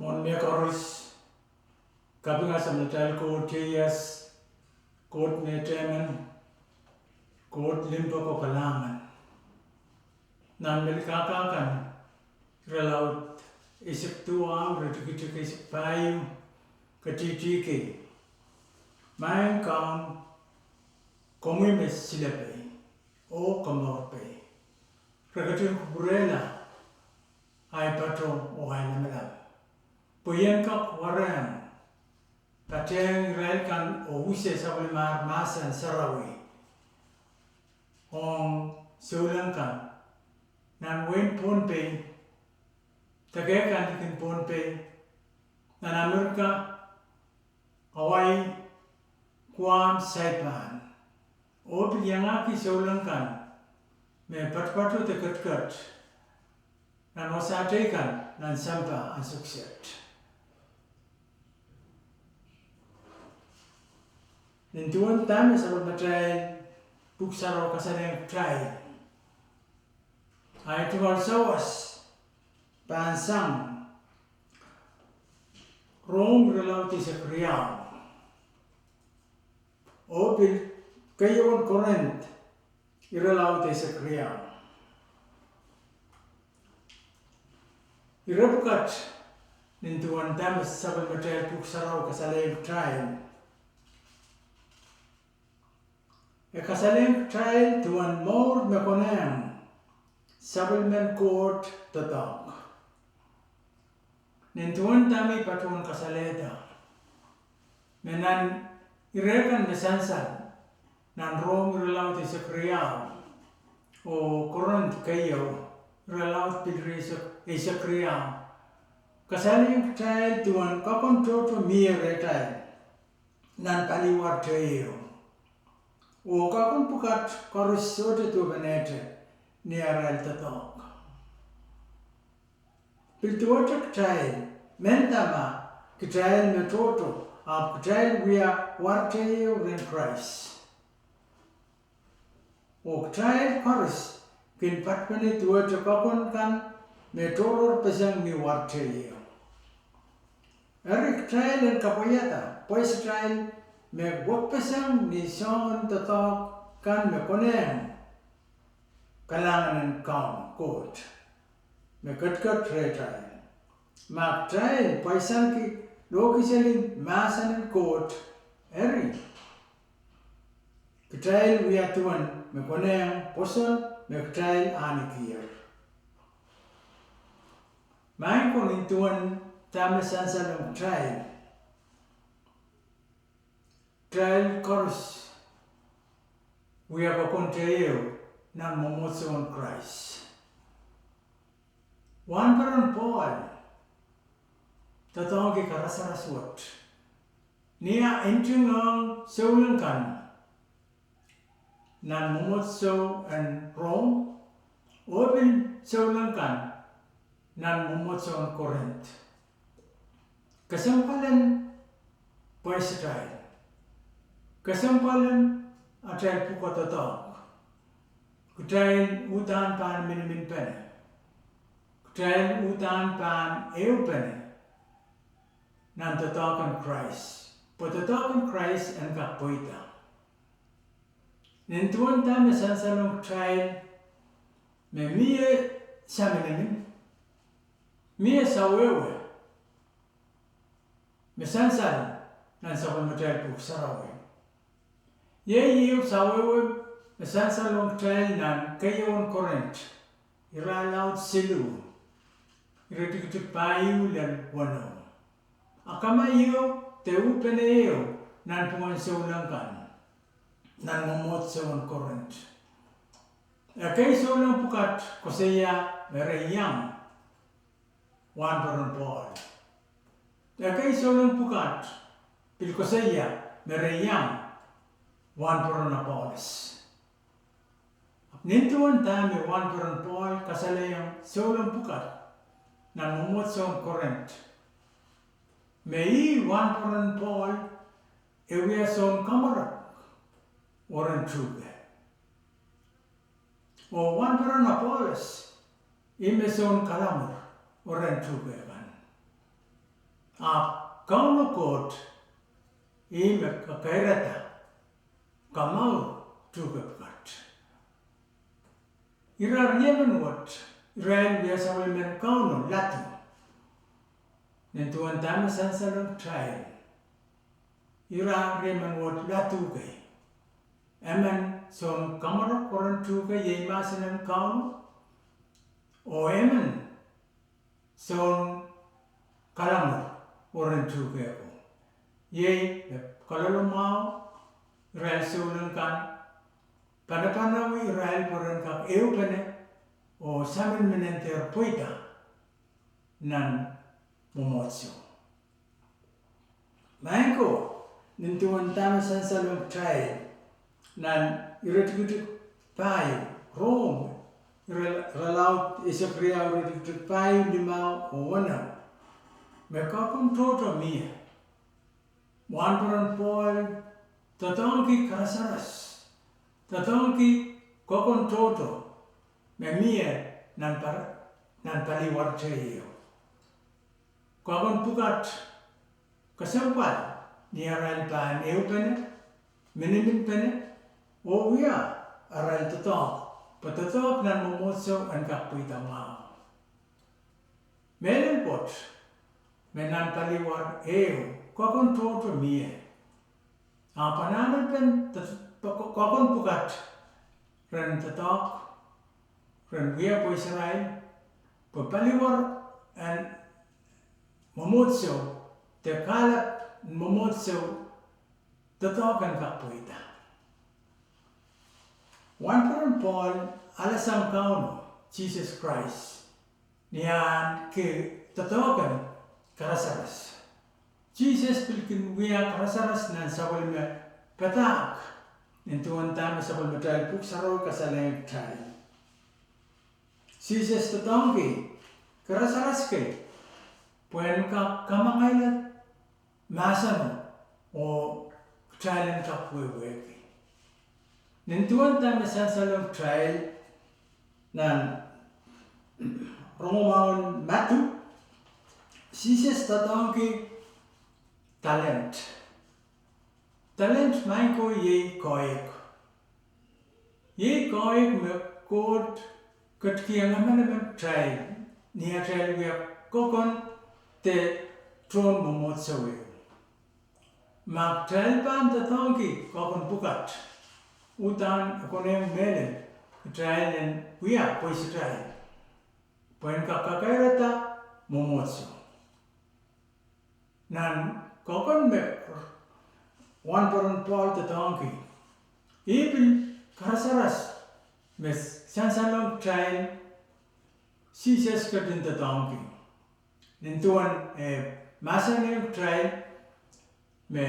Mon Mekoris, Kapinga Samatal Court Tias, Court Netemen, Court Limpo Kalaman. Nan Melkakakan, Relaut isip tuang, Retukik isip payu, Katitiki. Main kang Komimis Silepe, O Kamope. Rekatin Kuburela, Hai Patron o Hai Namelab. Puyen kak waran, Pateng Relkan o Use Sablimar Masan Sarawi. Hong Sulankan, Nan Wen Ponpe, Tagekan Tikin Ponpe, Nan Amerika, Hawaii, Guam Saipan. O Pilyangaki Sulankan, Me Patpatu Tekatkat, Nan Wasatekan, Nan Sampa and Success. Nintuan time sa pagmatay puksaro kasanang try. Ay tuwal sawas pansang Rome relauti sa Kriyaw. O kayawan Corinth irelauti sa Kriyaw. Irabukat nintuan time sa pagmatay puksaro kasanang try. Kasaling trial tuan more mekonang settlement court tatak. Nintuan tami patun kasaleta. Menan irekan mesansan nan Rome relaut sa Kriyaw o Corinth kayo relaut pidri sa Kriyaw. Kasaling trial tuan kakon toto miya retay nan paliwar tayo. O kakon pukat korus sote tu benete ni aral tatok. Piltuotak trial mentama kitrial metoto ab kitrial via warteo ren Christ. O trial korus kin patpani tuotak kakon kan metolor pesang ni warteo. Erik trial en kapayata pois trial me pesang ni songon tatak kan me koneng kalangan kaum court me katkat retay mak trial paisan ki loki selin masan court eri trial wiya tuan me koneng poson me trial anikir main ko ni tuan tamasan sa trial trial course we have a contrayo ng momotson Christ. One paron Paul tatawag kay karasaraswat niya entering ang Saulankan ng momotso and Rome open Saulankan ng momotso Corinth. Kasampalan po sa trial. Kasampalan atal pukatatak. Kutrain utan pan minimin pene. Kutrain utan pan ew pene. Nan tatakan Christ. Patatakan Christ ang kapoita. Nintuan ta mesansalong trial me miye sa minimin. Miye sa wewe. Mesansal nan sa pamatal puksarawe. Ye sawewe mesansalong trial nan kayon Corinth. Iralaut silu. Iratiktik payu lan wano. Akama iyo teu peneo nan pumansaulangan. Nan momot sa Corinth. Kay saulang pukat kosaya mereyang. Wan paron Paul. Kay saulang pukat pilkosaya mereyang. Wan paron Apollos. Nintuan tami wan paron Paul kasalayang saulang pukat nan momot sa Corinth. May wan paron Paul ewiya sa kamarak oran truge. O wan paron Apollos ime sa kalamor oran truge kan. kauno kot ime kakairata kamau tugakat. Irar yemen wat Israel biasa men kauno latu. Nentuan tamu sansalong trial. Irar yemen wat latu kay. Eman son kamaro koran tuga ye masanan kauno. O eman son kalamur koran tuga ko. Ye kalalo mau Israel sunan kan pada-pada Israel koran kak pene o samin menenter poita nan momotso. Maiko nintuan tamu sansalong trial nan iretikitik payo Rome relaut isakria iretikitik payo lima o wana mekakon toto mia wanparan Paul tatangki karasaras tatangki kokon toto memia nan paliwar chayo kokon pukat kasampal ni aral pan eupene minimin pene o wia aral patatok nan momotso an kapuita mao melen pot menan paliwar kokon toto mia apananan pen kokon pukat ren tatok ren wia po Israel paliwar an momotso te kalap momotso tatokan kapuita. Wanparan Paul alasang kauno Jesus Christ niyan ke tatokan karasaras. Jesus pilkin wia karasaras nan sabal me patak nintuan tamu sabal metal puksaro kasaleng tay. Jesus tatangki karasaras kay puen ka kamangailat masano o trial ka puwe. Nintuan tamu sansalong trial nan Romawan matu Jesus tatangki talent main ko ye koek me kod katkiang aman trial niya trial wia kokon te tron momotsawe mak trial pan tatangki kokon pukat utan konem melen trial en wia pois trial poin kakairata momotso nan kokon me wanparan Paul tatangki ipin karasaras mes sansalong trial Jesus katin tatangki nintuan masaneng trial me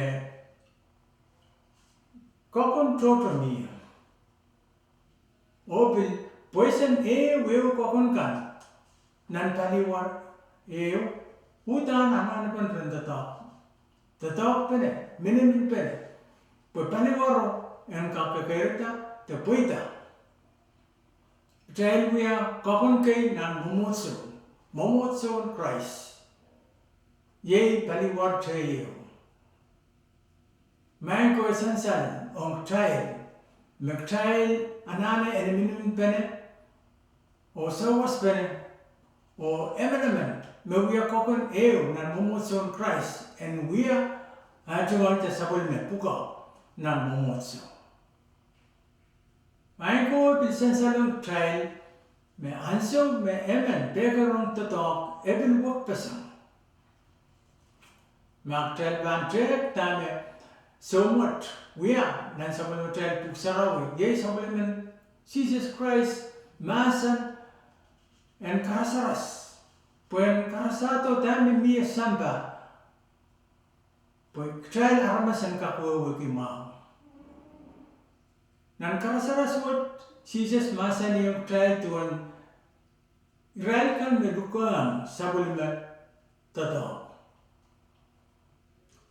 kokon toto mia opin poison weo kokon kan nan paliwar utan anan pan ren tatak pene minimin pene paliwaro en kakairta te poita trial wia kokon kay nan momotso Christ ye paliwar chayo main ko sansan ong trial anane en minimin pene o sawas pene o eminament me wia kokon nan momotso Christ en wia ajual te sabol me puka nan momotso. Main ko bilsansalong trial me ansyo me emen begarong tatok ebin wak pesang. Mak trial ban trek tame somewhat wia nan sabol trial puksarawi ye sabol men Jesus Christ masan en karasaras puen karasato tame mia samba puen trial harmasan kakwewe kimao nan karasaras wat Jesus masan yung trial tuan Israel kan medukang sabol me tato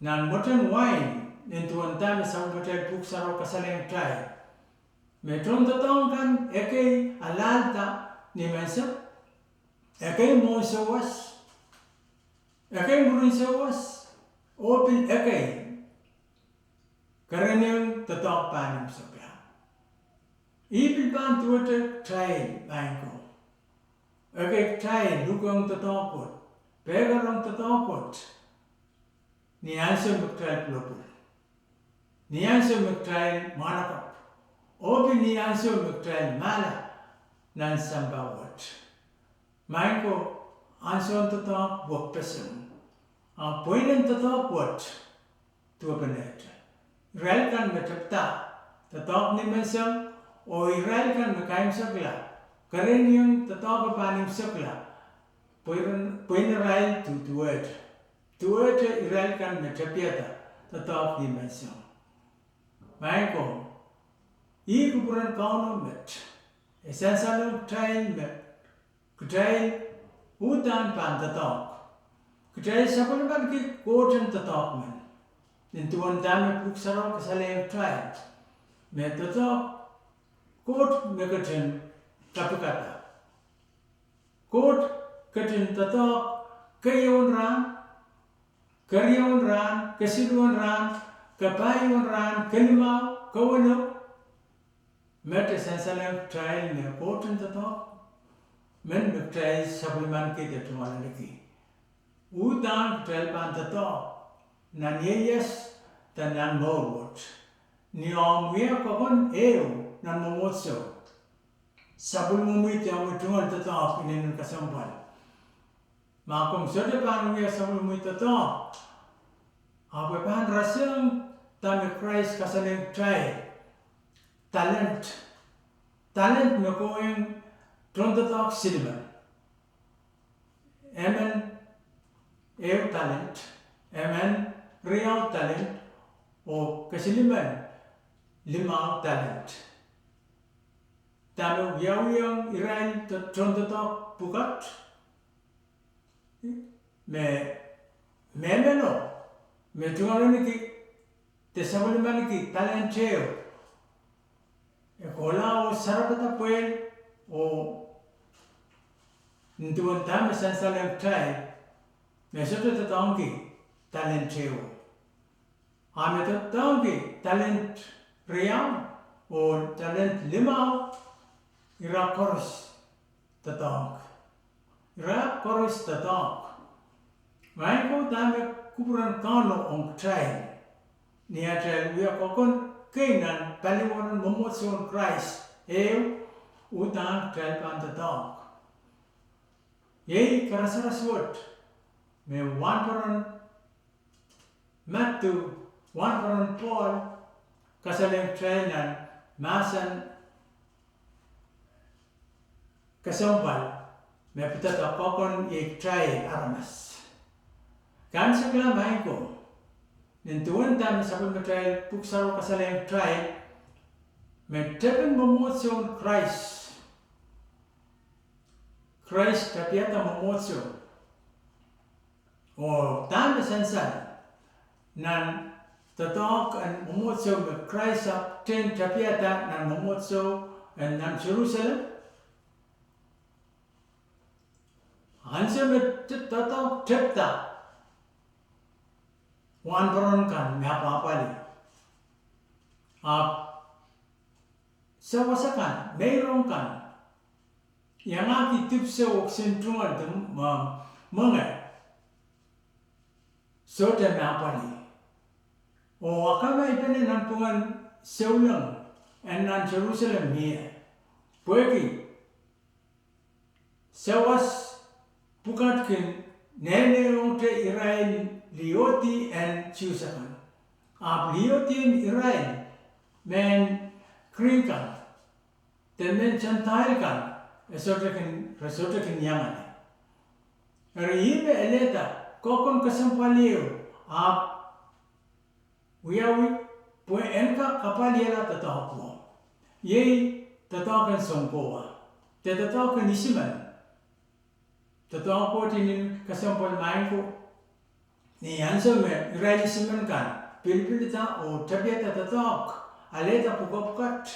nan moten wine nintuan tame sabol trial puksaro kasaleng trial metron tatong kan eke alalta ni mensa eke mosawas Ekai murin sewas, opil ekai, karenyang tatok panim sokya. Ipil pan tuwate try bangko. Ekai try lukang tatokot, pegarang tatokot. Niyanso magtry plopul. Niyanso magtry manakap. Opil niyanso magtry mala nan sambawat. Bangko anson tatok wapesem. Poinen tatok wat tua peneta. Israel kan metapta tatok ni mesem o Israel kan mekaim sakla. Karen yung tatok panim sakla. Poin Israel tu tuet. Tuet Israel kan metapiata tatok ni mesem. Maiko I kupuran kauno met. Esensalum train met. Kutrain utan pan tatok. Kaya sapuluman ki koten tatok man. Nintuan dami puksaro kasaleng try. Me tatok kot me katen kapukata. Kot katen tatok kayon ran, karyon ran, kasiluan ran, kapayon ran, kalimau, kawanok. Mete sensaleng try me koten tatok. Men me try sapuluman ki tetuan lagi. Udang telpan tato nan yes dan nan morwot ni omwia kokon eo nan momotso sabul mumit yang mutungan tato inin kasampal makom sote pan wia sabul mumit tato apa pan raseng tame Christ kasaleng try talent me koeng trontatok silman amen eu talent, amen, real talent, o kasiliman, limang talent. Tamo yang Israel trontotok pukat, memeno, me tungalani ki, tesabaliman ki talent cheo. Kola o sarapata puel, o ntuan tamo sansalang try, Mesoto tatangki talent cheo. Ame tatangki talent real o talent limau ira koros tatang. Ira koros tatang. Maiko tame kupuran kano ong try. Nia try wia kokon kainan paliwonan momotson Christ. Utang try pan tatang. Yei karasaraswot. Me one paron Matthew, one paron Paul, kasaleng trainan, masan kasampal, me pitata kokon try aramas. Kan sakla main ko, nintuan tam sabun matray puksaro kasaleng try, me tepen momotson Christ tapiata momotson. O tama sansan nan tatok an momotso me Christ up ten tapiata nan momotso and nan Jerusalem. Hansa me tatok tepta wan baron kan me apa-apali. Sawasakan, mayroon kan. Yang aki tipsa o sentrungan mga so te mapani. O akama ipene nampungan seulang en nan Jerusalem mia. Pueki sewas pukatkin nene onte Israel lioti en chiusakan. Lioti en Israel men kringkan. Temen chantail kan resotekin yangane. Riime eleta kokon kasampalio wiawi pue enka kapaliela tatahokmo. Yei tatakan songkoa. Te tatakan isiman. Tatahoko tinin kasampal maingko. Ni hanso me Israel isiman kan. Pilipilita o tabiata tatak. Aleta pukapukat.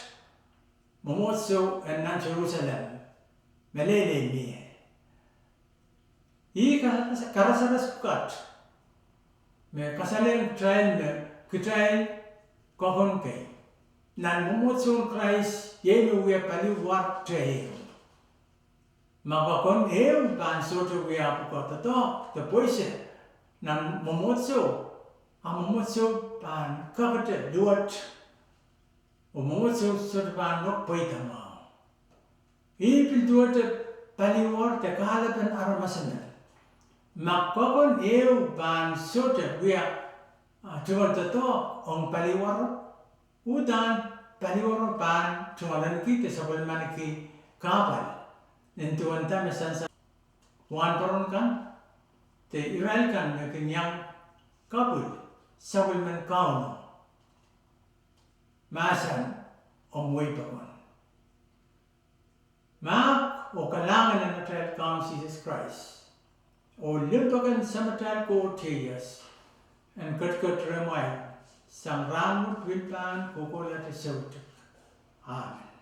Momotso en nan Jerusalem. Melele miye. I karasaras kat. Me kasalen train me kitrain kokon kay. Nan mumutsun Christ yenu we pali war train. Magakon ban soto we apukoto to the poise. Nan mumutsu amumutsu ban kakate duat. Mumutsu sort ban nok poitama. Ipil duat pali war te kahalapan aramasanan. Magkakon ban soto we tuwal to ong pali war. Udan paliwaro pan tumalan kita sabal maniki kapal. Nentuan ta mesansa wan paron kan te Israel kan mekinyang kapul sabal man kauno masan omway paron. Mak o kalangan na natal kaun Jesus Christ o limpakan sa matal ko tiyas and kat remay sang ramut wilpan kukulat sa utak. Amen.